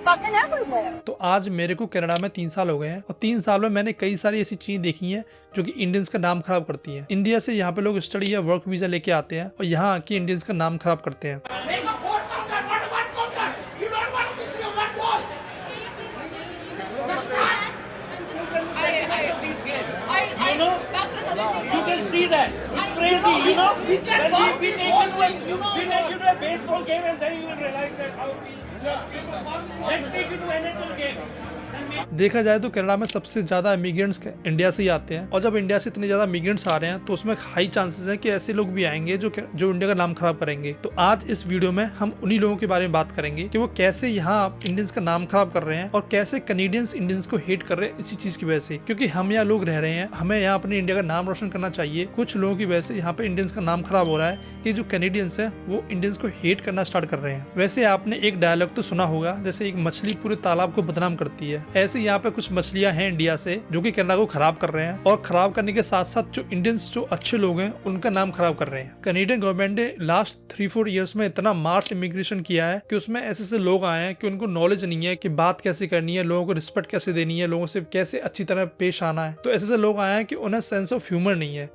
fucking everywhere. तो आज मेरे को कनाडा में 3 साल हो गए हैं और 3 साल में मैंने कई सारी ऐसी चीजें देखी हैं जो कि इंडियंस का नाम खराब करती हैं। इंडिया से यहाँ पे लोग स्टडी या वर्क वीजा लेके आते हैं और यहाँ आके इंडियंस का नाम खराब करते हैं। You can see that. It's crazy, you know? We take you to a baseball game and then you will realize that how it feels. Let's take you to NHL game. देखा जाए तो Canada में सबसे ज्यादा immigrants India से ही आते हैं और जब इंडिया से इतने ज्यादा इमिग्रेंट्स आ रहे हैं तो उसमें हाई चांसेस है कि ऐसे लोग भी आएंगे जो इंडिया का नाम खराब करेंगे। तो आज इस वीडियो में हम उन्हीं लोगों के बारे में बात करेंगे कि वो कैसे यहाँ इंडियंस का नाम खराब कर रहे हैं और कैसे कनेडियंस इंडियंस को हेट कर रहे हैं इसी चीज की वजह से, क्योंकि हम यहाँ लोग रह रहे हैं, हमें यहाँ अपने इंडिया का नाम रोशन करना चाहिए। कुछ लोगों की वजह से यहाँ पे इंडियंस का नाम खराब हो रहा है कि जो कनेडियंस है वो इंडियंस को हेट करना स्टार्ट कर रहे हैं। वैसे आपने एक डायलॉग तो सुना होगा, जैसे एक मछली पूरे तालाब को बदनाम करती है, ऐसे यहाँ पे कुछ मछलियां हैं इंडिया से जो कि कनाडा को खराब कर रहे हैं और खराब करने के साथ साथ जो इंडियंस जो अच्छे लोग हैं उनका नाम खराब कर रहे हैं। कनेडियन गवर्नमेंट ने लास्ट 3-4 इयर्स में इतना मास इमिग्रेशन किया है कि उसमें ऐसे लोग आए हैं कि उनको नॉलेज नहीं है कि बात कैसे करनी है, लोगों को रिस्पेक्ट कैसे देनी है, लोगों से कैसे अच्छी तरह पेश आना है। तो ऐसे लोग आए हैं कि उन्हें सेंस ऑफ ह्यूमर नहीं है।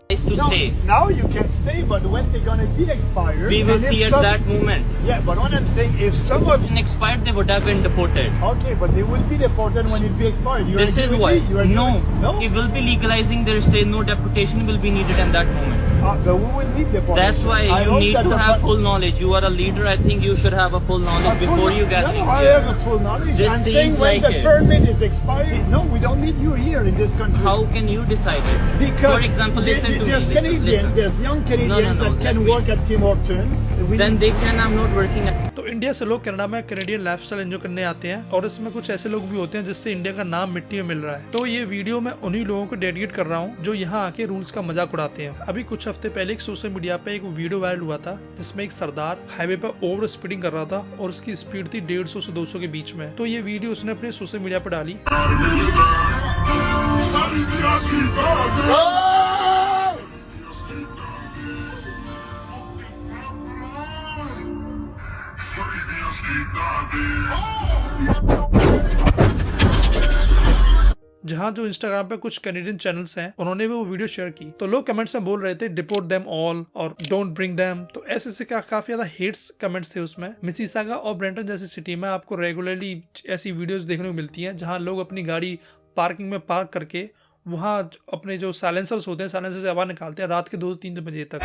Now you can stay, but when they're gonna be expired, We will see at that moment. Yeah, but what I'm saying, if some of When expired, they would have been deported. okay, but they will be deported when it be expired. You This agree is with why. me? You agree No, with- it will be legalizing their stay. No deportation will be needed in that moment. but we will need deportation. That's why I you hope need that to the- have full knowledge. You are a leader. I think you should have a full knowledge full before you get no, in I here. have a full knowledge. This I'm seems saying when like the it. permit is expired. No, we don't need you here in this country. How can you decide it? Because For example, listen to me. there's Listen, Canadians, listen. there's young Canadians no, that can let me- work at Tim Horton. We Then need- they can. I'm not working at. तो India से लोग Canada में Canadian lifestyle enjoy करने आते हैं और इसमें कुछ ऐसे लोग भी होते हैं जिससे इंडिया का नाम मिट्टी में मिल रहा है। तो ये वीडियो मैं उन्हीं लोगों को डेडिकेट कर रहा हूँ जो यहाँ आके रूल्स का मजाक उड़ाते हैं। अभी कुछ हफ्ते पहले एक सोशल मीडिया पे एक वीडियो वायरल हुआ था जिसमें एक सरदार हाईवे पर ओवर स्पीडिंग कर रहा था और उसकी स्पीड थी 150 से 200 के बीच में। तो ये वीडियो उसने अपने सोशल मीडिया पर डाली। जहाँ जो इंस्टाग्राम पे कुछ कैनेडियन चैनल्स हैं उन्होंने भी वो वीडियो शेयर की तो लोग कमेंट्स में बोल रहे थे डिपोर्ट देम ऑल और डोंट ब्रिंग देम। तो ऐसे काफी ज्यादा हेट्स कमेंट्स थे उसमें। मिसिसागा और ब्रेंटन जैसी सिटी में आपको रेगुलरली ऐसी वीडियोस देखने को मिलती हैं जहाँ लोग अपनी गाड़ी पार्किंग में पार्क करके वहाँ अपने जो साइलेंसर्स होते हैं साइलेंसर से आवाज निकालते हैं रात के 2-3 बजे तक।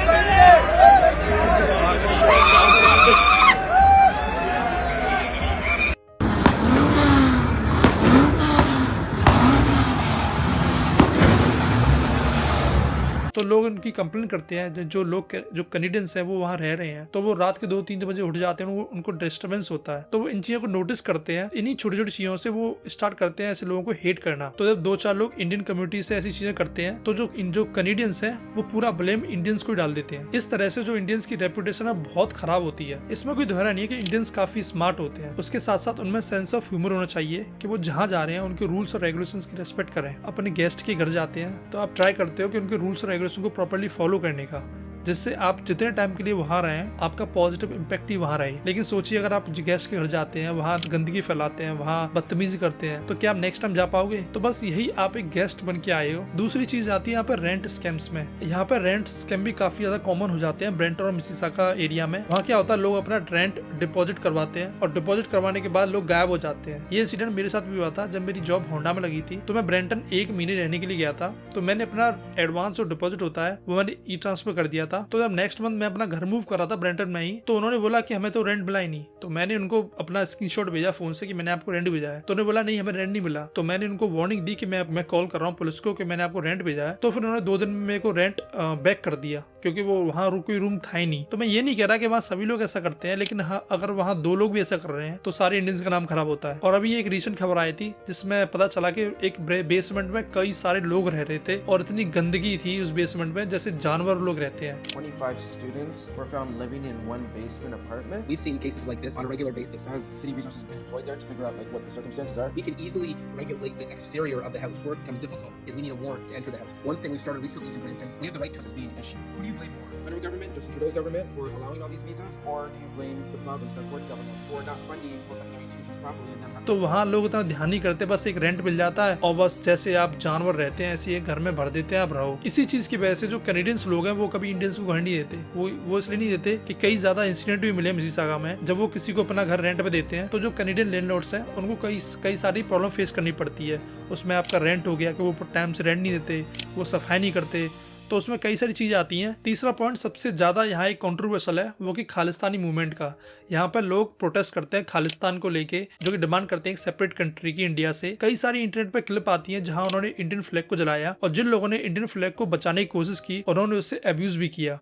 तो लोग उनकी कंप्लेन करते हैं, जो कनेडियंस हैं वो वहाँ रह रहे हैं तो वो रात के 2-3 बजे उठ जाते हैं, उनको डिस्टर्बेंस होता है। तो वो इन चीजों को नोटिस करते हैं, इन्हीं छोटी छोटी चीजों से वो स्टार्ट करते हैं ऐसे लोगों को हेट करना। तो जब 2-4 लोग इंडियन कम्युनिटी से ऐसी चीजें करते हैं तो जो कनेडियंस हैं वो पूरा ब्लेम इंडियंस को डाल देते हैं। इस तरह से जो इंडियंस की रेपुटेशन है बहुत खराब होती है। इसमें कोई दोहरा नहीं है कि इंडियंस काफी स्मार्ट होते हैं, उसके साथ साथ उनमें सेंस ऑफ ह्यूमर होना चाहिए कि वो जहाँ जा रहे हैं उनके रूल्स और रेगुलेशंस की रेस्पेक्ट करें। अपने गेस्ट के घर जाते हैं तो आप ट्राई करते हो कि उनके रूल्स और रेगुलेशन को प्रॉपर्ली फॉलो करने का, जिससे आप जितने टाइम के लिए वहां रहे आपका पॉजिटिव इम्पैक्ट ही वहां रहे। लेकिन सोचिए अगर आप गेस्ट के घर जाते हैं, वहां गंदगी फैलाते हैं, वहां बदतमीजी करते हैं तो क्या आप नेक्स्ट टाइम जा पाओगे? तो बस यही आप एक गेस्ट बन के आए हो। दूसरी चीज आती है यहाँ पे रेंट स्कैम्स में। यहाँ पे रेंट स्कैम भी काफी ज्यादा कॉमन हो जाते हैं ब्रेंटन और मिसिसागा एरिया में। वहाँ क्या होता है, लोग अपना रेंट डिपॉजिट करवाते हैं और डिपॉजिट करवाने के बाद लोग गायब हो जाते हैं। ये इंसिडेंट मेरे साथ भी हुआ था जब मेरी जॉब होंडा में लगी थी। तो मैं ब्रेंटन 1 महीने रहने के लिए गया था तो मैंने अपना एडवांस जो डिपॉजिट होता है वो मैंने ई ट्रांसफर कर दिया था। तो जब नेक्स्ट मंथ मैं अपना घर मूव कर रहा था ब्रेंटन में ही तो उन्होंने बोला कि हमें तो रेंट मिला ही नहीं। तो मैंने उनको अपना स्क्रीनशॉट भेजा फोन से कि मैंने आपको रेंट भेजा है। तो उन्होंने बोला नहीं हमें रेंट नहीं मिला। तो मैंने उनको वार्निंग दी कि मैं कॉल कर रहा हूँ पुलिस को कि मैंने आपको रेंट भेजा है। तो फिर उन्होंने 2 दिन में मेरे को रेंट बैक कर दिया क्योंकि वो वहाँ कोई रूम था ही नहीं। तो मैं ये नहीं कह रहा कि वहाँ सभी लोग ऐसा करते हैं, लेकिन हाँ अगर वहाँ 2 लोग भी ऐसा कर रहे हैं तो सारे इंडियंस का नाम खराब होता है। और अभी एक रिसेंट खबर आई थी जिसमें पता चला कि एक बेसमेंट में कई सारे लोग रह रहे थे और इतनी गंदगी थी उस बेसमेंट में जैसे जानवर लोग रहते हैं। 25 students were found living in one basement apartment. We've seen cases like this on a regular basis. Has city resources been deployed there to figure out like what the circumstances are? We can easily regulate the exterior of the house. Where it becomes difficult is we need a warrant to enter the house. One thing we started recently in Brampton, we have the right to This being an issue. Who do do you blame more? The federal government, Justin Trudeau's government, for allowing all these visas, or do you blame the province, the Ford's government, for not funding post-secondary institutions properly and them having तो वहाँ लोग इतना ध्यान नहीं करते, बस एक rent मिल जाता है और बस जैसे आप जानवर रहते हैं ऐसे ही घर में भर देते हैं, आप रहो। इसी चीज की वजह से जो कैनेडियंस लोग हैं वो कभी इंडियंस को घर नहीं देते। वो इसलिए नहीं देते कि कई ज्यादा इंसिडेंट भी मिले मिसिसागा में। जब वो किसी को अपना घर रेंट पे देते हैं तो जो कैनेडियन लैंडलॉर्ड्स हैं उनको कई सारी प्रॉब्लम फेस करनी पड़ती है। उसमें आपका रेंट हो गया कि वो टाइम से रेंट नहीं देते, वो सफाई नहीं करते, तो उसमें कई सारी चीजें आती हैं। तीसरा पॉइंट सबसे ज्यादा यहाँ एक कंट्रोवर्शियल है, वो कि खालिस्तानी मूवमेंट का। यहाँ पर लोग प्रोटेस्ट करते हैं खालिस्तान को लेके, जो कि डिमांड करते हैं एक सेपरेट कंट्री की इंडिया से। कई सारी इंटरनेट पर क्लिप आती हैं जहाँ उन्होंने इंडियन फ्लैग को जलाया और जिन लोगों ने इंडियन फ्लैग को बचाने की कोशिश की उन्होंने उससे अब्यूज भी किया।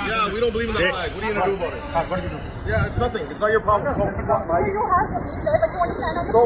Yeah, we don't believe in that flag. What are you gonna do about it? Yeah, it's nothing. It's not your problem. Go.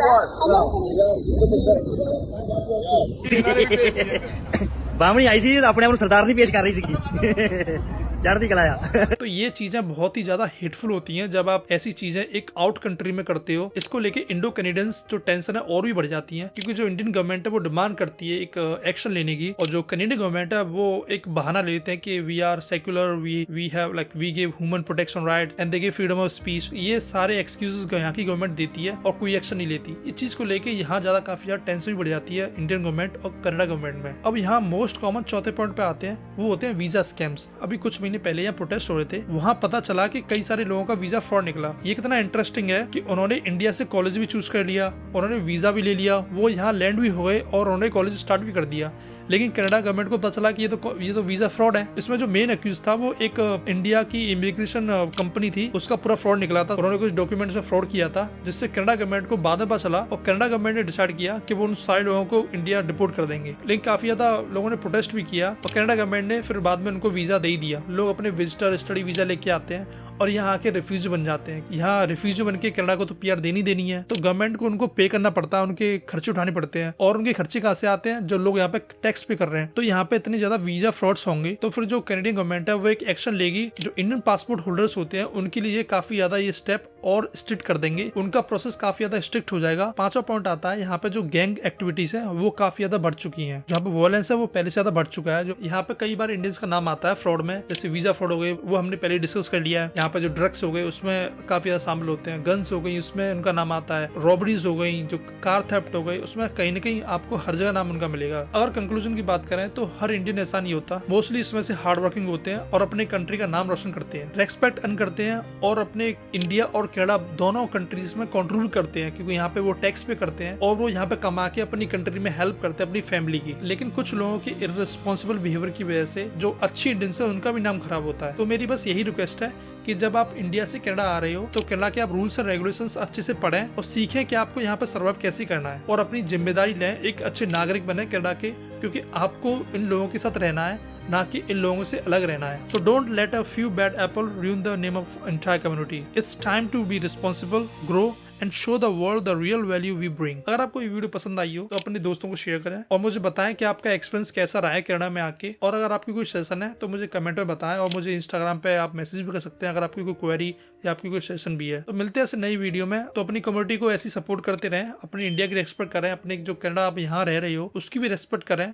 Bamani आई सी अपने आप सरदार नहीं पेश कर रही थी चढ़ती कलाया। तो ये चीजें बहुत ही ज्यादा हेटफुल होती हैं जब आप ऐसी चीजें एक आउट कंट्री में करते हो। इसको लेके इंडो कैनेडियंस जो टेंशन है और भी बढ़ जाती है, क्योंकि जो इंडियन गवर्नमेंट है वो डिमांड करती है एक एक्शन लेने की, और जो कैनेडियन गवर्नमेंट है वो एक बहाना ले लेते हैं कि we are secular, we have like we give human protection rights and they give freedom of speech. ये सारे एक्सक्यूजेस यहाँ की गवर्नमेंट देती है और कोई एक्शन नहीं लेती। इस चीज को लेके यहाँ ज्यादा काफी ज्यादा टेंशन भी बढ़ जाती है इंडियन गवर्नमेंट और कनाडा गवर्नमेंट में। अब यहाँ मोस्ट कॉमन चौथे पॉइंट पे आते हैं, वो होते हैं वीजा स्कैम्स। अभी कुछ महीने पहले यहाँ प्रोटेस्ट हो रहे थे, वहाँ पता चला कि कई सारे लोगों का वीजा फ्रॉड निकला। ये कितना इंटरेस्टिंग है कि उन्होंने इंडिया से कॉलेज भी चूज कर लिया, उन्होंने वीजा भी ले लिया, वो यहाँ लैंड भी हो गए और उन्होंने कॉलेज स्टार्ट भी कर दिया। लेकिन कनाडा गवर्नमेंट को पता चला कि ये तो वीजा फ्रॉड है। इसमें जो मेन एक्यूज था वो एक इंडिया की इमिग्रेशन कंपनी थी, उसका पूरा फ्रॉड निकला था। उन्होंने कुछ डॉक्यूमेंट्स में फ्रॉड किया था जिससे कनाडा गवर्नमेंट को बाद में पता चला और कनाडा गवर्नमेंट ने डिसाइड किया कि वो उन सारे लोगों को इंडिया डिपोर्ट कर देंगे। लेकिन काफी ज्यादा लोगों ने प्रोटेस्ट भी किया और कनाडा गवर्नमेंट ने फिर बाद में उनको वीजा दे ही दिया। लोग अपने विजिटर स्टडी वीजा लेके आते हैं और यहाँ आके रिफ्यूजी बन जाते हैं। यहाँ रिफ्यूजी बन के कनाडा को तो पीआर देनी है, तो गवर्नमेंट को उनको पे करना पड़ता है, उनके खर्चे उठाने पड़ते हैं। और उनके खर्चे कहाँ से आते हैं? जो लोग यहाँ पे टैक्स पे कर रहे हैं। तो यहाँ पे इतनी ज्यादा वीजा फ्रॉड्स होंगे तो फिर जो कैनेडियन गवर्नमेंट है वो एक एक्शन लेगी। जो इंडियन पासपोर्ट होल्डर्स होते हैं उनके लिए काफी ज्यादा ये स्टेप और स्ट्रिक्ट कर देंगे, उनका प्रोसेस काफी ज्यादा स्ट्रिक्ट हो जाएगा। पांचवा पॉइंट आता है यहाँ पे जो गैंग एक्टिविटीज है वो काफी ज्यादा बढ़ चुकी है। जहाँ पे वॉयलेंस है वो पहले से ज्यादा बढ़ चुका है। जो यहाँ पे कई बार इंडियंस का नाम आता है फ्रॉड में, जैसे वीजा फ्रॉड हो गए वो हमने पहले डिस्कस कर लिया है। यहाँ पे जो ड्रग्स हो गए उसमें काफी ज्यादा शामिल होते हैं, गन्स हो गई उसमें उनका नाम आता है, रॉबरीज हो गई, जो कार थेफ्ट हो गई उसमें कहीं ना कहीं आपको हर जगह नाम उनका मिलेगा। अगर कंक्लूजन की बात करें तो हर इंडियन ऐसा नहीं होता, मोस्टली इसमें से हार्ड वर्किंग होते हैं और अपने कंट्री का नाम रोशन करते हैं, रेस्पेक्ट अर्न करते हैं और अपने इंडिया और कनाडा दोनों कंट्रीज में कंट्रीब्यूट करते हैं, क्योंकि यहाँ पे वो टैक्स पे करते हैं और वो यहाँ पे कमा के अपनी कंट्री में हेल्प करते हैं अपनी फैमिली की। लेकिन कुछ लोगों के इर्रेस्पॉन्सिबल बिहेवियर की वजह से जो अच्छी इंडियंस है उनका भी नाम खराब होता है। तो मेरी बस यही रिक्वेस्ट है कि जब आप इंडिया से कनाडा आ रहे हो तो कनाडा के आप रूल्स एंड रेगुलेशंस अच्छे से पढ़ें और सीखें कि आपको यहाँ पे सर्वाइव कैसे करना है और अपनी जिम्मेदारी लें, एक अच्छे नागरिक बने कनाडा के, क्योंकि आपको इन लोगों के साथ रहना है, ना कि इन लोगों से अलग रहना है। So don't let a few bad apple ruin the name of entire community. It's time to be responsible, grow and show the world the real value we bring. अगर आपको ये वीडियो पसंद आई हो तो अपने दोस्तों को शेयर करें और मुझे बताएं कि आपका एक्सपीरियंस कैसा रहा है कनाडा में आके। और अगर आपकी कोई सेशन है तो मुझे कमेंट में बताएं और मुझे इंस्टाग्राम पे आप मैसेज भी कर सकते हैं अगर आपकी कोई क्वेरी या आपकी कोई सेशन भी है। तो मिलते हैं ऐसे नई वीडियो में। तो अपनी कम्युनिटी को ऐसी सपोर्ट करते रहें, अपनी इंडिया की रेस्पेक्ट करें, अपने जो कनाडा आप यहाँ रह रहे हो उसकी भी रेस्पेक्ट करें।